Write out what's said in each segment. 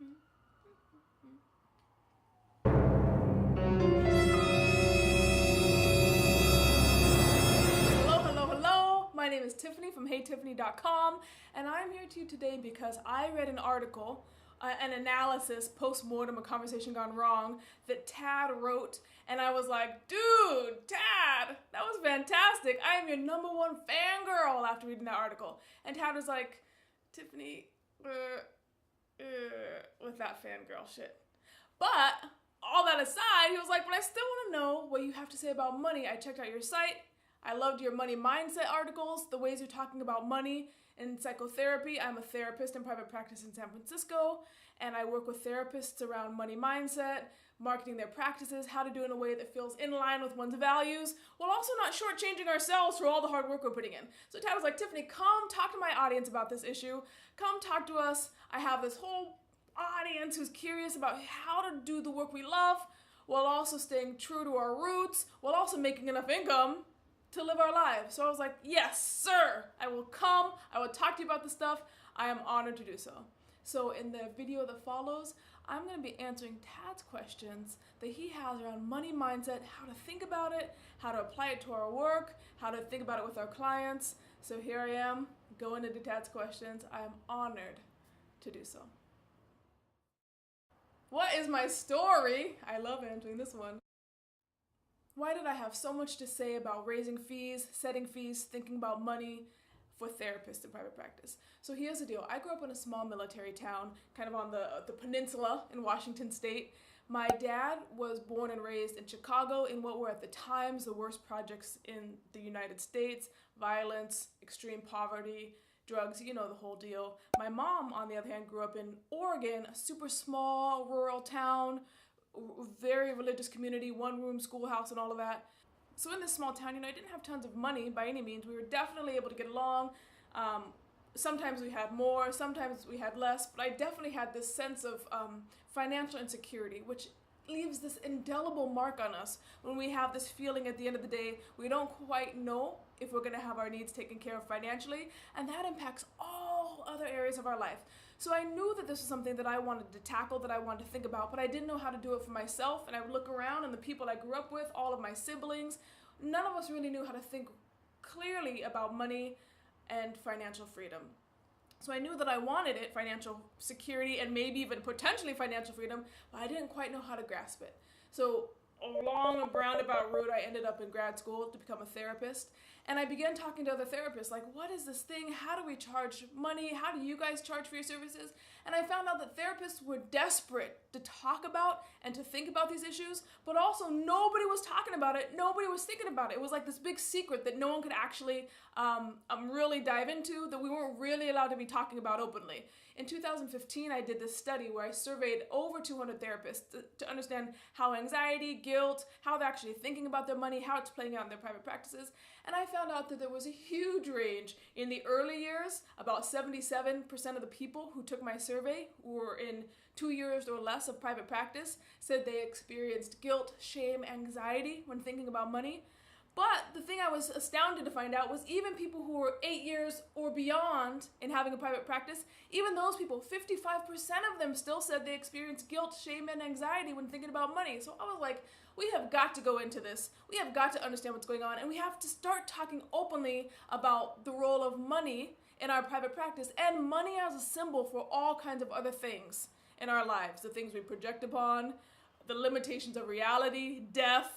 Hello. My name is Tiffany from HeyTiffany.com, and I'm here to you today because I read an article, an analysis, post-mortem, a conversation gone wrong, that Tad wrote, and I was like, dude, Tad, that was fantastic. I am your #1 fangirl after reading that article. And Tad was like, Tiffany, with that fangirl shit. But all that aside, he was like, but I still want to know what you have to say about money. I checked out your site. I loved your money mindset articles, the ways you're talking about money in psychotherapy. I'm a therapist in private practice in San Francisco, and I work with therapists around money mindset, marketing their practices, how to do it in a way that feels in line with one's values, while also not shortchanging ourselves for all the hard work we're putting in. So Tad was like, Tiffany, come talk to my audience about this issue. Come talk to us. I have this whole audience who's curious about how to do the work we love while also staying true to our roots, while also making enough income to live our lives. So I was like, yes, sir, I will come. I will talk to you about this stuff. I am honored to do so. So in the video that follows, I'm going to be answering Tad's questions that he has around money mindset, how to think about it, how to apply it to our work, how to think about it with our clients. So here I am, going into Tad's questions. I am honored to do so. What is my story? I love answering this one. Why did I have so much to say about raising fees, setting fees, thinking about money for therapists in private practice? So here's the deal. I grew up in a small military town, kind of on the peninsula in Washington State. My dad was born and raised in Chicago in what were at the times the worst projects in the United States: violence, extreme poverty, drugs, you know the whole deal. My mom, on the other hand, grew up in Oregon, a super small rural town, very religious community, one-room schoolhouse and all of that. So in this small town, I didn't have tons of money by any means. We were definitely able to get along. Sometimes we had more, sometimes we had less, but I definitely had this sense of financial insecurity, which leaves this indelible mark on us when we have this feeling at the end of the day, we don't quite know if we're gonna have our needs taken care of financially, and that impacts all other areas of our life. So I knew that this was something that I wanted to tackle, that I wanted to think about, but I didn't know how to do it for myself, and I would look around and the people I grew up with, all of my siblings, none of us really knew how to think clearly about money and financial freedom. So I knew that I wanted it, financial security, and maybe even potentially financial freedom, but I didn't quite know how to grasp it. So along a roundabout route, I ended up in grad school to become a therapist, and I began talking to other therapists, like, what is this thing? How do we charge money? How do you guys charge for your services? And I found out that therapists were desperate to talk about and to think about these issues, but also nobody was talking about it. Nobody was thinking about it. It was like this big secret that no one could actually really dive into, that we weren't really allowed to be talking about openly. In 2015, I did this study where I surveyed over 200 therapists to understand how anxiety, guilt, how they're actually thinking about their money, how it's playing out in their private practices. And I found out that there was a huge range. In the early years, about 77% of the people who took my survey, who were in 2 years or less of private practice, said they experienced guilt, shame, anxiety when thinking about money. But the thing I was astounded to find out was even people who were 8 years or beyond in having a private practice, even those people, 55% of them still said they experienced guilt, shame, and anxiety when thinking about money. So I was like, we have got to go into this. We have got to understand what's going on, and we have to start talking openly about the role of money in our private practice and money as a symbol for all kinds of other things in our lives, the things we project upon, the limitations of reality, death.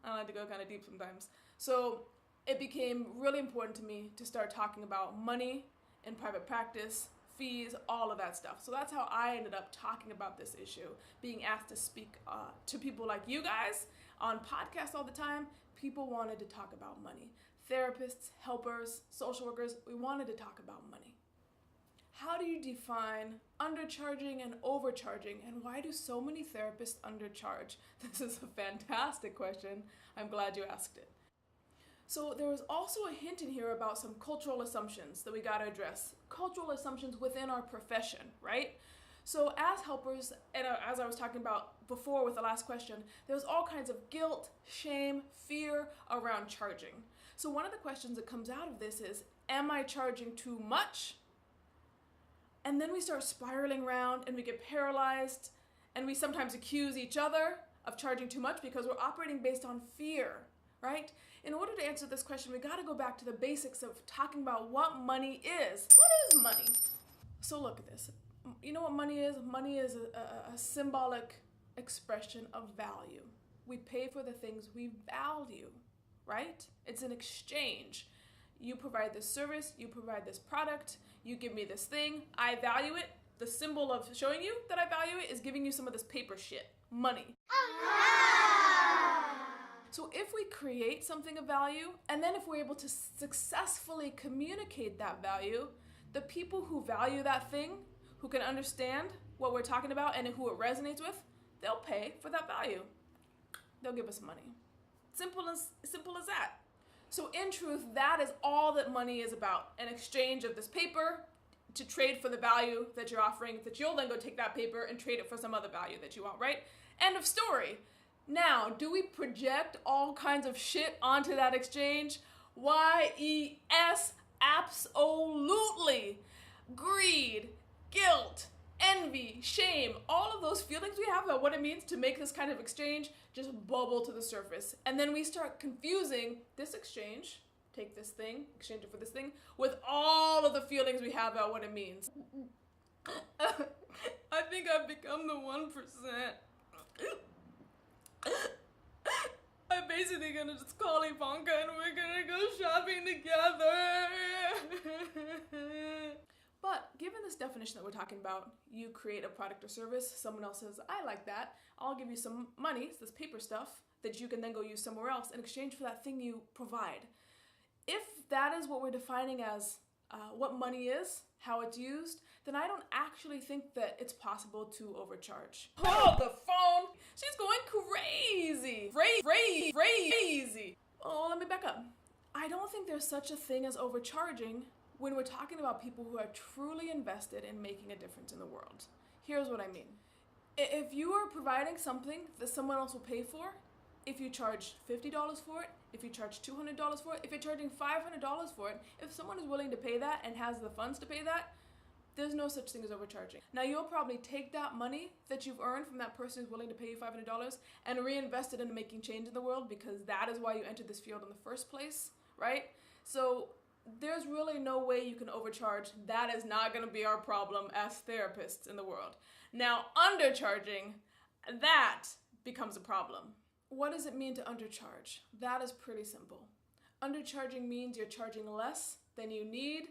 I like to go kind of deep sometimes. So it became really important to me to start talking about money in private practice, fees, all of that stuff. So that's how I ended up talking about this issue, being asked to speak to people like you guys on podcasts all the time. People wanted to talk about money. Therapists, helpers, social workers, we wanted to talk about money. How do you define undercharging and overcharging, and why do so many therapists undercharge? This is a fantastic question. I'm glad you asked it. So there was also a hint in here about some cultural assumptions that we got to address. Cultural assumptions within our profession, right? So as helpers, and as I was talking about before with the last question, there's all kinds of guilt, shame, fear around charging. So one of the questions that comes out of this is, am I charging too much? And then we start spiraling around and we get paralyzed, and we sometimes accuse each other of charging too much because we're operating based on fear, right? In order to answer this question, we got to go back to the basics of talking about what money is. What is money? So look at this. You know what money is? Money is a symbolic expression of value. We pay for the things we value, right? It's an exchange. You provide this service, you provide this product, you give me this thing, I value it. The symbol of showing you that I value it is giving you some of this paper shit, money. So if we create something of value, and then if we're able to successfully communicate that value, the people who value that thing, who can understand what we're talking about and who it resonates with, they'll pay for that value. They'll give us money. Simple as that. So in truth, that is all that money is about. An exchange of this paper to trade for the value that you're offering, that you'll then go take that paper and trade it for some other value that you want, right? End of story. Now, do we project all kinds of shit onto that exchange? YES, absolutely. Greed, guilt, envy, shame, all of those feelings we have about what it means to make this kind of exchange just bubble to the surface. And then we start confusing this exchange, take this thing, exchange it for this thing, with all of the feelings we have about what it means. I think I've become the 1%. I'm basically gonna just call Ivanka and we're gonna go shopping together. But given this definition that we're talking about, you create a product or service, someone else says, I like that, I'll give you some money, this paper stuff, that you can then go use somewhere else in exchange for that thing you provide. If that is what we're defining as what money is, how it's used, then I don't actually think that it's possible to overcharge. Oh, the phone! She's going crazy! Crazy! Oh, let me back up. I don't think there's such a thing as overcharging when we're talking about people who are truly invested in making a difference in the world. Here's what I mean. If you are providing something that someone else will pay for, if you charge $50 for it, if you charge $200 for it, if you're charging $500 for it, if someone is willing to pay that and has the funds to pay that, there's no such thing as overcharging. Now you'll probably take that money that you've earned from that person who's willing to pay you $500 and reinvest it into making change in the world, because that is why you entered this field in the first place, right? So there's really no way you can overcharge. That is not going to be our problem as therapists in the world. Now, undercharging, that becomes a problem. What does it mean to undercharge? That is pretty simple. Undercharging means you're charging less than you need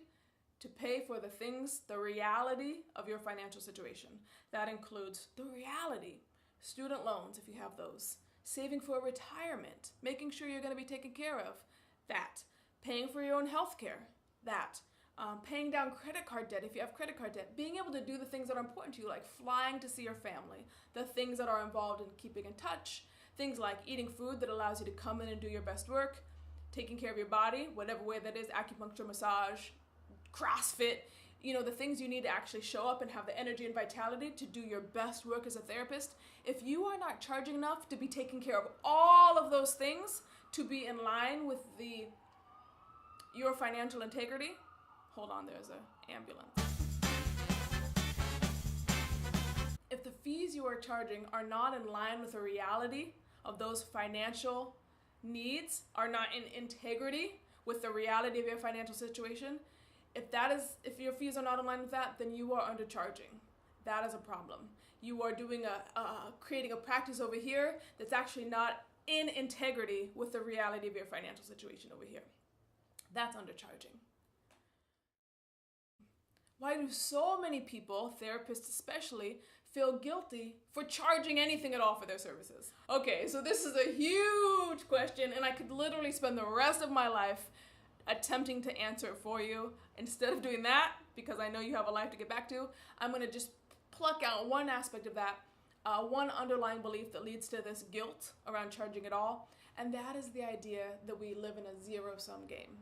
to pay for the things, the reality of your financial situation. That includes the reality, student loans if you have those, saving for retirement, making sure you're going to be taken care of, that, paying for your own health care, that, paying down credit card debt if you have credit card debt, being able to do the things that are important to you, like flying to see your family, the things that are involved in keeping in touch, things like eating food that allows you to come in and do your best work, taking care of your body, whatever way that is, acupuncture, massage, CrossFit, you know, the things you need to actually show up and have the energy and vitality to do your best work as a therapist. If you are not charging enough to be taking care of all of those things, to be in line with your financial integrity, hold on, there's an ambulance. If the fees you are charging are not in line with the reality of those financial needs, are not in integrity with the reality of your financial situation, if your fees are not in line with that, then you are undercharging. That is a problem. You are doing creating a practice over here that's actually not in integrity with the reality of your financial situation over here. That's undercharging. Why do so many people, therapists especially, feel guilty for charging anything at all for their services? Okay, so this is a huge question, and I could literally spend the rest of my life attempting to answer it for you. Instead of doing that, because I know you have a life to get back to, I'm going to just pluck out one aspect of that, one underlying belief that leads to this guilt around charging it all, and that is the idea that we live in a zero-sum game.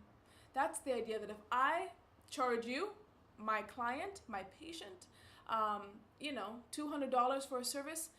That's the idea that if I charge you, my client, my patient, $200 for a service,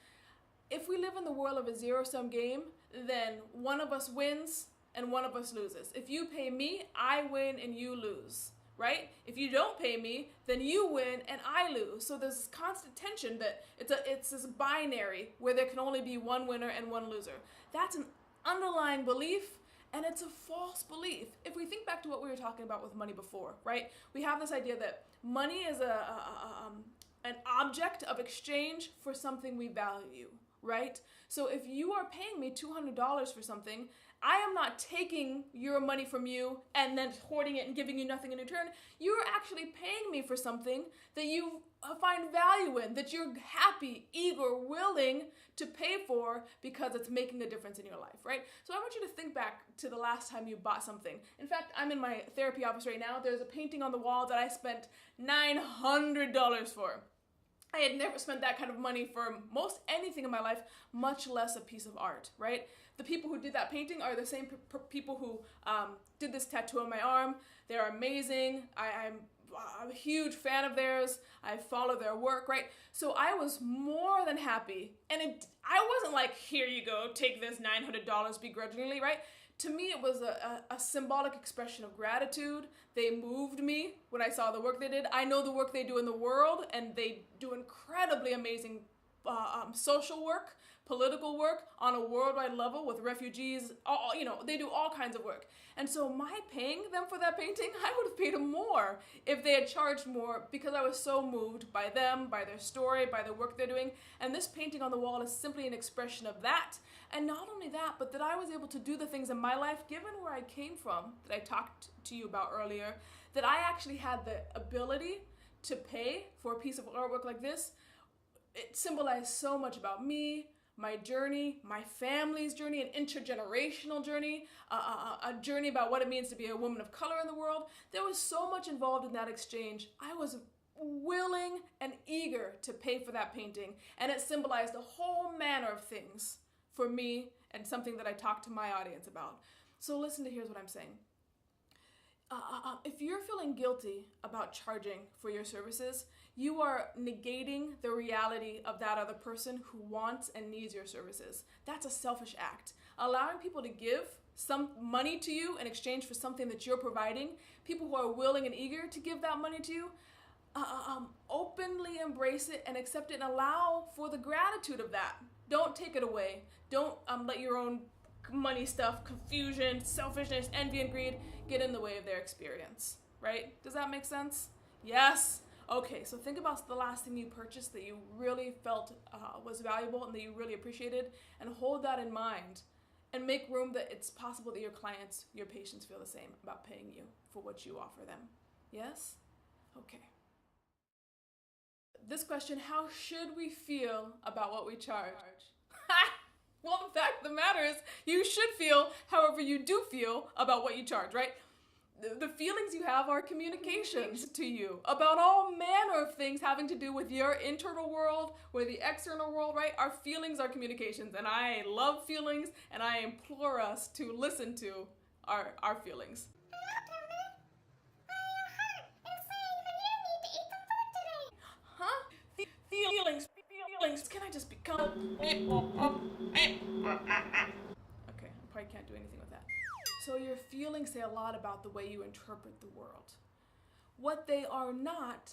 if we live in the world of a zero-sum game, then one of us wins and one of us loses. If you pay me, I win and you lose, right? If you don't pay me, then you win and I lose. So there's this constant tension that it's this binary where there can only be one winner and one loser. That's an underlying belief, and it's a false belief. If we think back to what we were talking about with money before, right? We have this idea that money is an object of exchange for something we value, right? So if you are paying me $200 for something, I am not taking your money from you and then hoarding it and giving you nothing in return. You're actually paying me for something that you find value in, that you're happy, eager, willing to pay for because it's making a difference in your life, right? So I want you to think back to the last time you bought something. In fact, I'm in my therapy office right now. There's a painting on the wall that I spent $900 for. I had never spent that kind of money for most anything in my life, much less a piece of art, right? The people who did that painting are the same people who did this tattoo on my arm. They're amazing. I'm a huge fan of theirs. I follow their work, right? So I was more than happy. And I wasn't like, here you go, take this $900 begrudgingly, right? To me, it was a symbolic expression of gratitude. They moved me when I saw the work they did. I know the work they do in the world, and they do incredibly amazing social work, political work on a worldwide level with refugees. They do all kinds of work. And so my paying them for that painting, I would have paid them more if they had charged more, because I was so moved by them, by their story, by the work they're doing. And this painting on the wall is simply an expression of that. And not only that, but that I was able to do the things in my life, given where I came from, that I talked to you about earlier, that I actually had the ability to pay for a piece of artwork like this. It symbolized so much about me, my journey, my family's journey, an intergenerational journey, a journey about what it means to be a woman of color in the world. There was so much involved in that exchange. I was willing and eager to pay for that painting, and it symbolized a whole manner of things for me and something that I talk to my audience about. So listen to, here's what I'm saying. If you're feeling guilty about charging for your services, you are negating the reality of that other person who wants and needs your services. That's a selfish act. Allowing people to give some money to you in exchange for something that you're providing, people who are willing and eager to give that money to you, openly embrace it and accept it and allow for the gratitude of that. Don't take it away. Don't let your own money stuff, confusion, selfishness, envy, and greed get in the way of their experience, right? Does that make sense? Yes? Okay, so think about the last thing you purchased that you really felt was valuable and that you really appreciated, and hold that in mind and make room that it's possible that your clients, your patients feel the same about paying you for what you offer them. Yes? Okay. This question, how should we feel about what we charge? Well, the fact of the matter is, you should feel however you do feel about what you charge, right? The feelings you have are communications to you about all manner of things having to do with your internal world, with the external world, right? Our feelings are communications, and I love feelings, and I implore us to listen to our feelings. Huh? Feelings. Can I just become... Okay, I probably can't do anything with that. So your feelings say a lot about the way you interpret the world. What they are not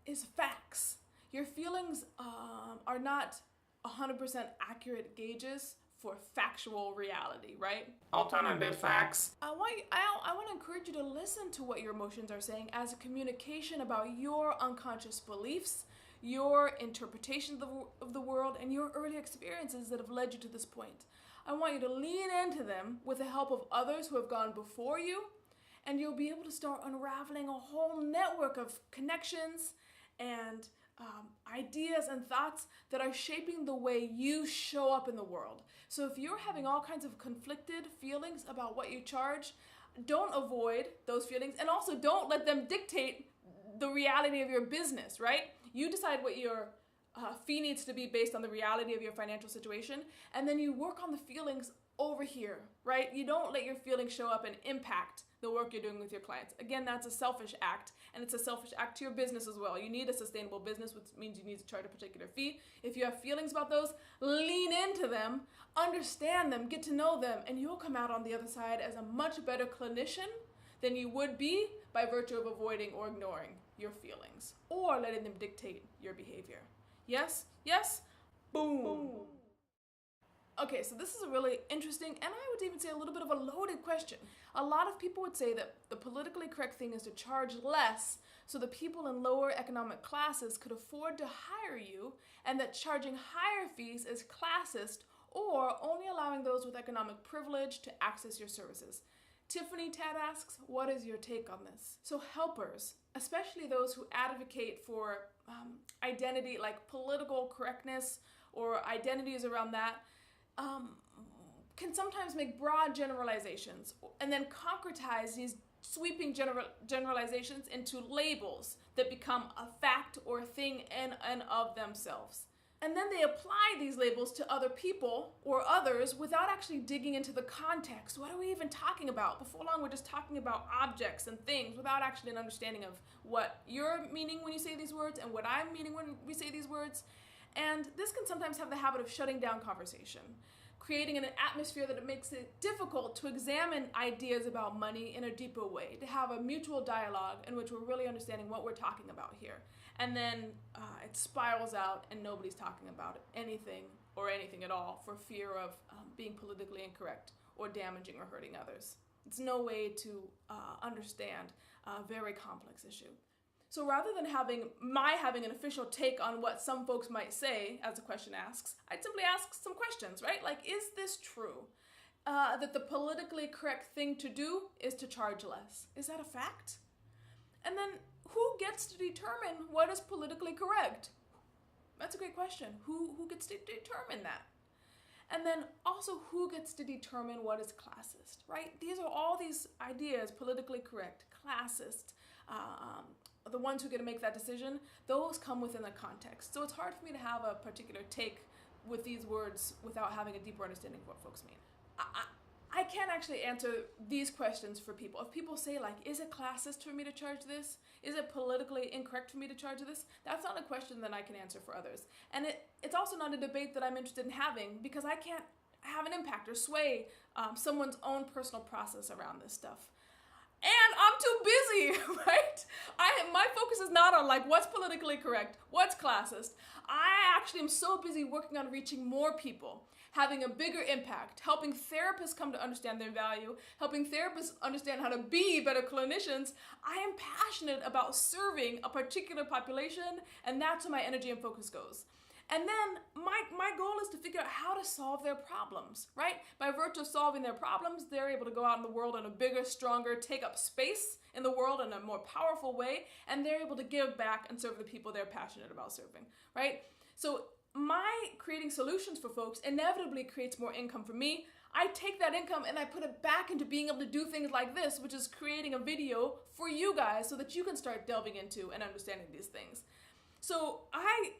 is facts. Your feelings are not 100% accurate gauges for factual reality, right? Alternative facts. I want to encourage you to listen to what your emotions are saying as a communication about your unconscious beliefs, your interpretation of the world, and your early experiences that have led you to this point. I want you to lean into them with the help of others who have gone before you, and you'll be able to start unraveling a whole network of connections and ideas and thoughts that are shaping the way you show up in the world. So if you're having all kinds of conflicted feelings about what you charge, don't avoid those feelings, and also don't let them dictate the reality of your business, right? You decide what your fee needs to be based on the reality of your financial situation, and then you work on the feelings over here, right? You don't let your feelings show up and impact the work you're doing with your clients. Again, that's a selfish act, and it's a selfish act to your business as well. You need a sustainable business, which means you need to charge a particular fee. If you have feelings about those, lean into them, understand them, get to know them, and you'll come out on the other side as a much better clinician than you would be by virtue of avoiding or ignoring your feelings or letting them dictate your behavior. Yes? Yes? Boom. Okay, so this is a really interesting, and I would even say a little bit of a loaded question. A lot of people would say that the politically correct thing is to charge less so the people in lower economic classes could afford to hire you, and that charging higher fees is classist or only allowing those with economic privilege to access your services. Tiffany Tad asks, what is your take on this? So helpers, especially those who advocate for identity, like political correctness or identities around that, can sometimes make broad generalizations and then concretize these sweeping generalizations into labels that become a fact or a thing in and of themselves. And then they apply these labels to other people or others without actually digging into the context. What are we even talking about? Before long, we're just talking about objects and things without actually an understanding of what you're meaning when you say these words and what I'm meaning when we say these words. And this can sometimes have the habit of shutting down conversation, creating an atmosphere that it makes it difficult to examine ideas about money in a deeper way, to have a mutual dialogue in which we're really understanding what we're talking about here. And then it spirals out and nobody's talking about anything or anything at all for fear of being politically incorrect or damaging or hurting others. It's no way to understand a very complex issue. So rather than having an official take on what some folks might say, as the question asks, I'd simply ask some questions, right? Like, is this true? That the politically correct thing to do is to charge less. Is that a fact? And then who gets to determine what is politically correct? That's a great question. Who gets to determine that? And then also, who gets to determine what is classist, right? These are all these ideas, politically correct, classist, the ones who get to make that decision, those come within the context. So it's hard for me to have a particular take with these words without having a deeper understanding of what folks mean. I can't actually answer these questions for people. If people say, like, is it classist for me to charge this? Is it politically incorrect for me to charge this? That's not a question that I can answer for others. And it's also not a debate that I'm interested in having, because I can't have an impact or sway someone's own personal process around this stuff. And I'm too busy, right? My focus is not on, like, what's politically correct, what's classist. I actually am so busy working on reaching more people, having a bigger impact, helping therapists come to understand their value, helping therapists understand how to be better clinicians. I am passionate about serving a particular population, and that's where my energy and focus goes. And then my goal is to figure out how to solve their problems, right? By virtue of solving their problems, they're able to go out in the world in a bigger, stronger, take up space in the world in a more powerful way, and they're able to give back and serve the people they're passionate about serving, right? So my creating solutions for folks inevitably creates more income for me. I take that income and I put it back into being able to do things like this, which is creating a video for you guys so that you can start delving into and understanding these things. So I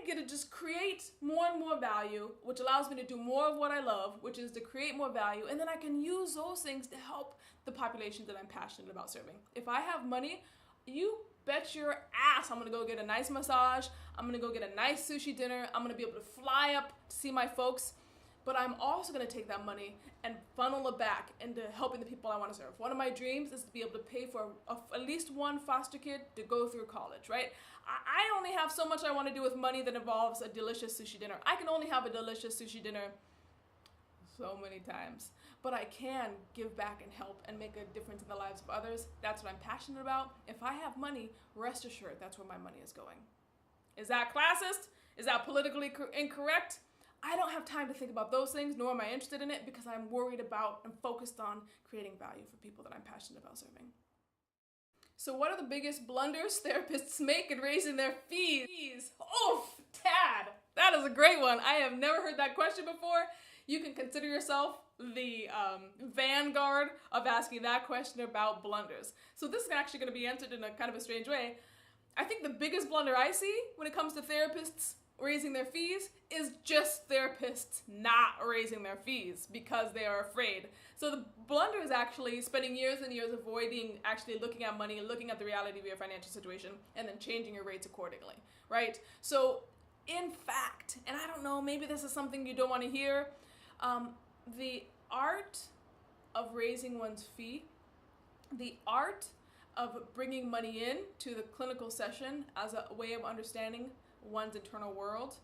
get to just create more and more value, which allows me to do more of what I love, which is to create more value, and then I can use those things to help the population that I'm passionate about serving. If I have money, you bet your ass I'm gonna go get a nice massage, I'm gonna go get a nice sushi dinner, I'm gonna be able to fly up to see my folks, but I'm also gonna take that money and funnel it back into helping the people I wanna serve. One of my dreams is to be able to pay for at least one foster kid to go through college, right? I only have so much I wanna do with money that involves a delicious sushi dinner. I can only have a delicious sushi dinner so many times, but I can give back and help and make a difference in the lives of others. That's what I'm passionate about. If I have money, rest assured that's where my money is going. Is that classist? Is that politically incorrect? I don't have time to think about those things, nor am I interested in it, because I'm worried about and focused on creating value for people that I'm passionate about serving. So what are the biggest blunders therapists make in raising their fees? Oh, Tad, that is a great one. I have never heard that question before. You can consider yourself the vanguard of asking that question about blunders. So this is actually going to be answered in a kind of a strange way. I think the biggest blunder I see when it comes to therapists raising their fees is just therapists not raising their fees because they are afraid. So the blunder is actually spending years and years avoiding actually looking at money, looking at the reality of your financial situation, and then changing your rates accordingly, right? So in fact, and I don't know, maybe this is something you don't want to hear, the art of raising one's fee, the art of bringing money in to the clinical session as a way of understanding one's internal world,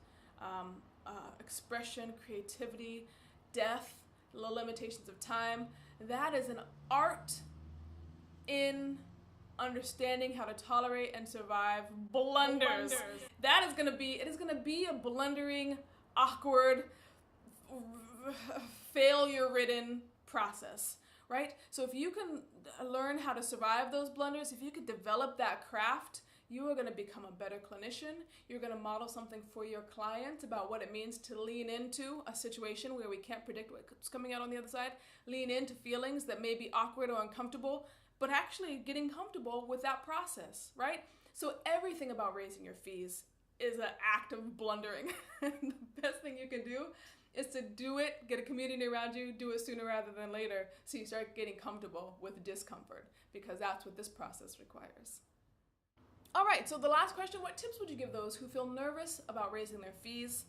expression, creativity, death, the limitations of time. That is an art in understanding how to tolerate and survive blunders. That is going to be, it is going to be a blundering, awkward, failure-ridden process, right? So if you can learn how to survive those blunders, if you can develop that craft, you are going to become a better clinician. You're going to model something for your client about what it means to lean into a situation where we can't predict what's coming out on the other side, lean into feelings that may be awkward or uncomfortable, but actually getting comfortable with that process, right? So everything about raising your fees is an act of blundering. And the best thing you can do is to do it, get a community around you, do it sooner rather than later, so you start getting comfortable with discomfort, because that's what this process requires. All right, so the last question, what tips would you give those who feel nervous about raising their fees?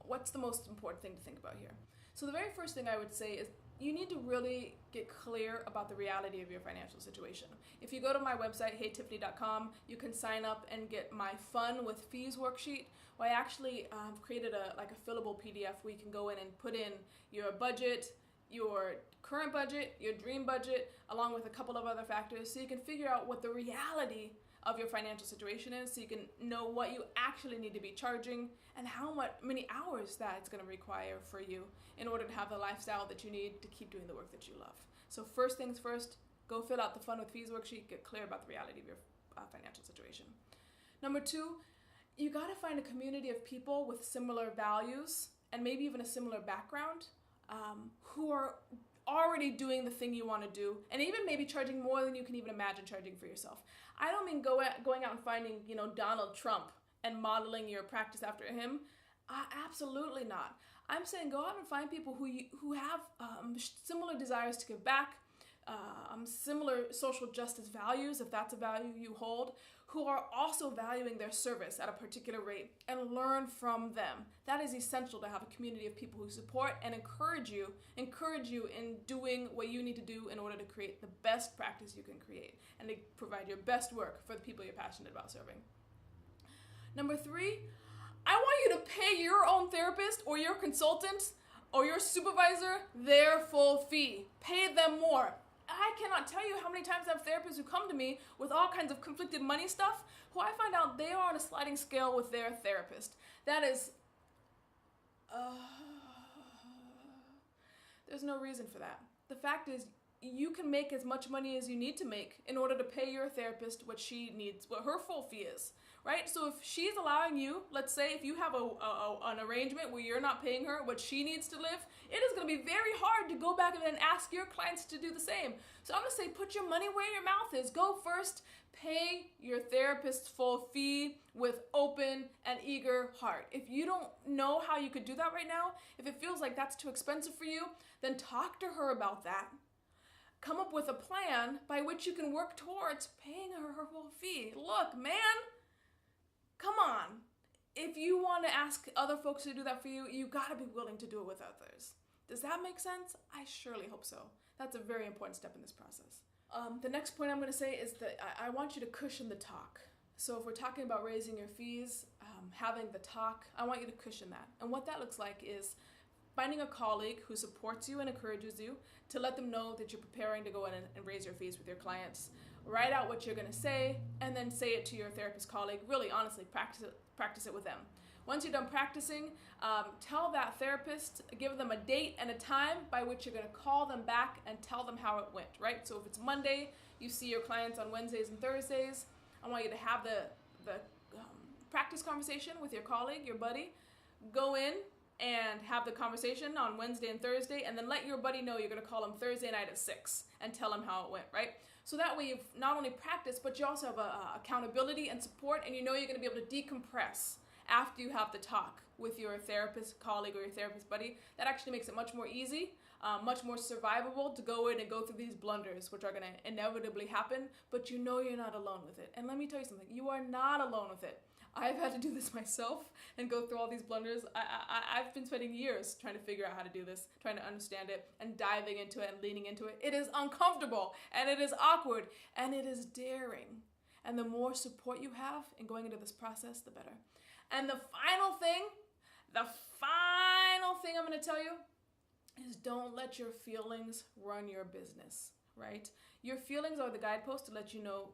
What's the most important thing to think about here? So the very first thing I would say is you need to really get clear about the reality of your financial situation. If you go to my website, heytiffany.com, you can sign up and get my Fun with Fees worksheet, where I actually created a fillable PDF where you can go in and put in your budget, your current budget, your dream budget, along with a couple of other factors, so you can figure out what the reality of your financial situation is, so you can know what you actually need to be charging and how many hours that it's going to require for you in order to have the lifestyle that you need to keep doing the work that you love. So first things first, go fill out the Fun with Fees worksheet, get clear about the reality of your financial situation. Number two, you got to find a community of people with similar values and maybe even a similar background who are already doing the thing you want to do, and even maybe charging more than you can even imagine charging for yourself. I don't mean going out and finding, Donald Trump and modeling your practice after him. Absolutely not. I'm saying go out and find people who have similar desires to give back, similar social justice values, if that's a value you hold, who are also valuing their service at a particular rate, and learn from them. That is essential to have a community of people who support and encourage you in doing what you need to do in order to create the best practice you can create and to provide your best work for the people you're passionate about serving. Number three, I want you to pay your own therapist or your consultant or your supervisor their full fee. Pay them more. I cannot tell you how many times I have therapists who come to me with all kinds of conflicted money stuff, who I find out they are on a sliding scale with their therapist. That is, there's no reason for that. The fact is, you can make as much money as you need to make in order to pay your therapist what she needs, what her full fee is, right? So if she's allowing you, let's say if you have an arrangement where you're not paying her what she needs to live, it is going to be very hard to go back and ask your clients to do the same. So I'm going to say put your money where your mouth is. Go first, pay your therapist's full fee with open and eager heart. If you don't know how you could do that right now, if it feels like that's too expensive for you, then talk to her about that. Come up with a plan by which you can work towards paying her her full fee. Look, man, come on. If you want to ask other folks to do that for you, you got to be willing to do it with others. Does that make sense? I surely hope so. That's a very important step in this process. The next point I'm going to say is that I want you to cushion the talk. So if we're talking about raising your fees, having the talk, I want you to cushion that. And what that looks like is finding a colleague who supports you and encourages you to let them know that you're preparing to go in and raise your fees with your clients. Write out what you're going to say and then say it to your therapist colleague. Really, honestly, practice it with them. Once you're done practicing, tell that therapist, give them a date and a time by which you're going to call them back and tell them how it went, right? So if it's Monday, you see your clients on Wednesdays and Thursdays. I want you to have the practice conversation with your colleague, your buddy. Go in and have the conversation on Wednesday and Thursday, and then let your buddy know you're going to call him Thursday night at 6 and tell him how it went, right? So that way you've not only practiced, but you also have accountability and support, and you know you're going to be able to decompress after you have the talk with your therapist colleague or your therapist buddy. That actually makes it much more easy, much more survivable to go in and go through these blunders, which are going to inevitably happen, but you know you're not alone with it. And let me tell you something, you are not alone with it. I've had to do this myself and go through all these blunders. I've been spending years trying to figure out how to do this, trying to understand it, and diving into it and leaning into it. It is uncomfortable, and it is awkward, and it is daring. And the more support you have in going into this process, the better. And the final thing I'm going to tell you is don't let your feelings run your business, right? Your feelings are the guidepost to let you know,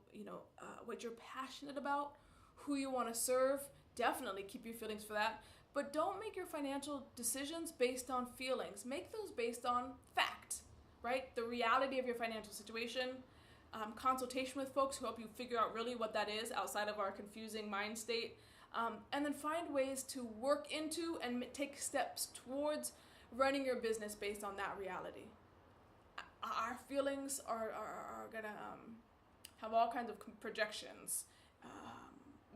what you're passionate about, who you want to serve. Definitely keep your feelings for that. But don't make your financial decisions based on feelings. Make those based on fact, right? The reality of your financial situation, consultation with folks who help you figure out really what that is outside of our confusing mind state, and then find ways to work into and take steps towards running your business based on that reality. Our feelings are gonna have all kinds of projections,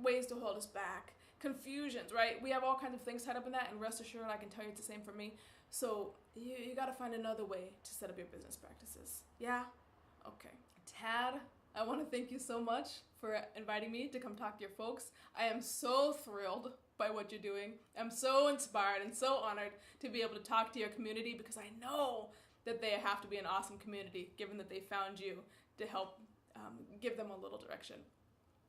ways to hold us back, confusions, right? We have all kinds of things tied up in that, and rest assured, I can tell you it's the same for me. So you gotta find another way to set up your business practices. Yeah? Okay. Tad, I want to thank you so much for inviting me to come talk to your folks. I am so thrilled by what you're doing. I'm so inspired and so honored to be able to talk to your community, because I know that they have to be an awesome community given that they found you to help give them a little direction.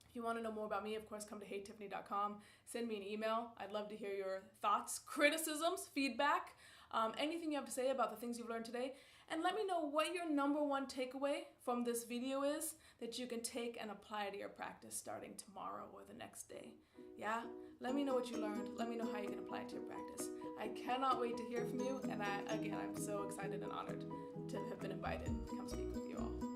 If you want to know more about me, of course, come to heytiffany.com. Send me an email. I'd love to hear your thoughts, criticisms, feedback, anything you have to say about the things you've learned today. And let me know what your number one takeaway from this video is that you can take and apply to your practice starting tomorrow or the next day. Yeah? Let me know what you learned. Let me know how you can apply it to your practice. I cannot wait to hear from you. And I'm so excited and honored to have been invited to come speak with you all.